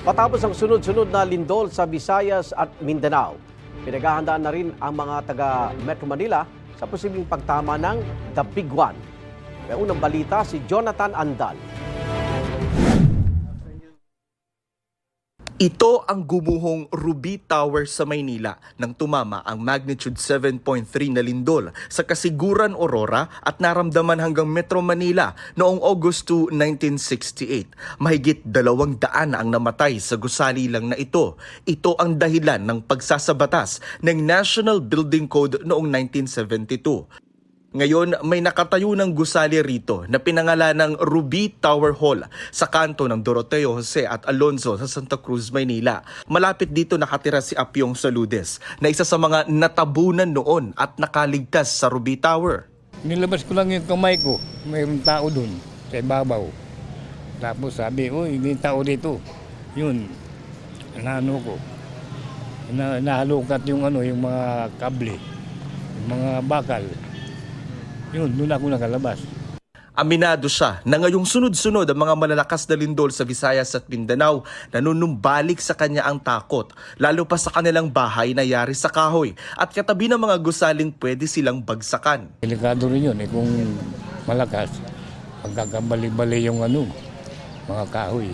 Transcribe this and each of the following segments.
Matapos ang sunod-sunod na lindol sa Visayas at Mindanao, pinaghahandaan na rin ang mga taga Metro Manila sa posibleng pagtama ng The Big One. May unang balita si Jonathan Andal. Ito ang gumuhong Ruby Tower sa Maynila nang tumama ang magnitude 7.3 na lindol sa Kasiguran, Aurora at naramdaman hanggang Metro Manila noong August 2, 1968. Mahigit 200 ang namatay sa gusali lang na ito. Ito ang dahilan ng pagsasabatas ng National Building Code noong 1972. Ngayon, may nakatayo ng gusali rito na pinangalan ng Ruby Tower Hall sa kanto ng Doroteo Jose at Alonzo sa Santa Cruz, Maynila. Malapit dito nakatira si Apyong Saludes na isa sa mga natabunan noon at nakaligtas sa Ruby Tower. Nilabas ko lang yung kamay ko, mayroong tao dun sa ibabaw. Tapos sabi, uy, hindi tao dito. Yun, naano ko. Nahalukat yung mga kable, yung mga bakal. Yun, doon ako nakalabas. Aminado siya na ngayong sunod-sunod ang mga malalakas na lindol sa Visayas at Mindanao na nunumbalik sa kanya ang takot, lalo pa sa kanilang bahay na yari sa kahoy at katabi ng mga gusaling pwede silang bagsakan. Delikado rin yun, kung malakas, pagkakabali-bali yung mga kahoy.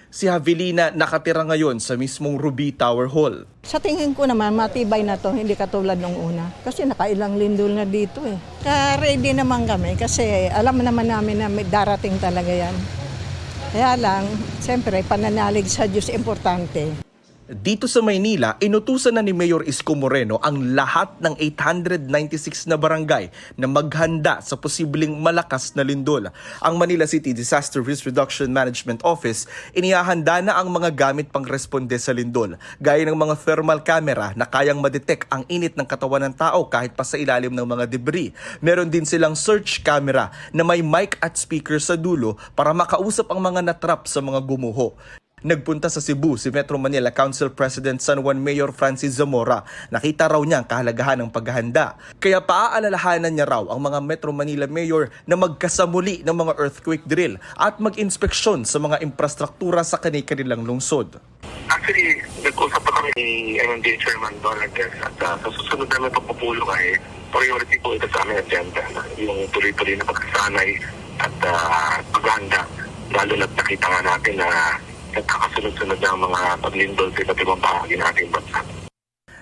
Si Javelina nakatira ngayon sa mismong Ruby Tower Hall. Sa tingin ko naman, matibay na to, hindi katulad nung una. Kasi nakailang lindol na dito eh. Ka-ready naman kami kasi alam naman namin na may darating talaga yan. Kaya lang, siyempre, pananalig sa Diyos importante. Dito sa Maynila, inutusan na ni Mayor Isko Moreno ang lahat ng 896 na barangay na maghanda sa posibleng malakas na lindol. Ang Manila City Disaster Risk Reduction Management Office, inihahanda na ang mga gamit pang responde sa lindol, gaya ng mga thermal camera na kayang madetect ang init ng katawan ng tao kahit pa sa ilalim ng mga debris. Meron din silang search camera na may mic at speaker sa dulo para makausap ang mga natrap sa mga gumuho. Nagpunta sa Cebu si Metro Manila Council President San Juan Mayor Francis Zamora. Nakita raw niya ang kahalagahan ng paghahanda. Kaya paaalalahanan niya raw ang mga Metro Manila Mayor na magkasamuli ng mga earthquake drill at mag-inspeksyon sa mga infrastruktura sa kanilang lungsod. Actually, nag-usap pa kami ni MMDA Chairman Donagas at sa susunod namin pagpupulong ay priority po ito sa aming agenda. Yung tuloy-tuloy na pagkasanay at paghahanda. Lalo na't nakita nga natin na nagkakasunod-sunod ng mga paglindol sa iba't ibang bahagi nating bansa.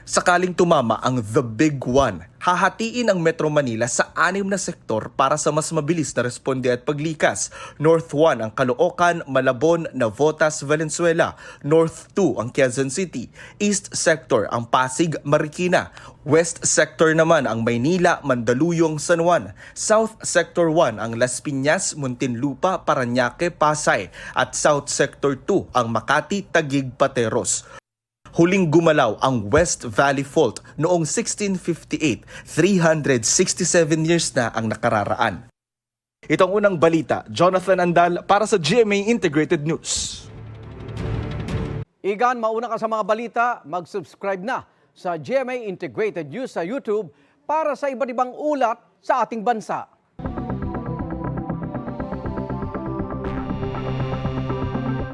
Sakaling tumama ang The Big One, hahatiin ang Metro Manila sa 6 na sektor para sa mas mabilis na responde at paglikas. North 1 ang Caloocan, Malabon, Navotas, Valenzuela. North 2 ang Quezon City. East Sector ang Pasig, Marikina. West Sector naman ang Maynila, Mandaluyong, San Juan. South Sector 1 ang Las Piñas, Muntinlupa, Parañaque, Pasay. At South Sector 2 ang Makati, Taguig, Pateros. Huling gumalaw ang West Valley Fault noong 1658, 367 years na ang nakararaan. Itong unang balita, Jonathan Andal para sa GMA Integrated News. Igan, mauna ka sa mga balita, mag-subscribe na sa GMA Integrated News sa YouTube para sa iba't ibang ulat sa ating bansa.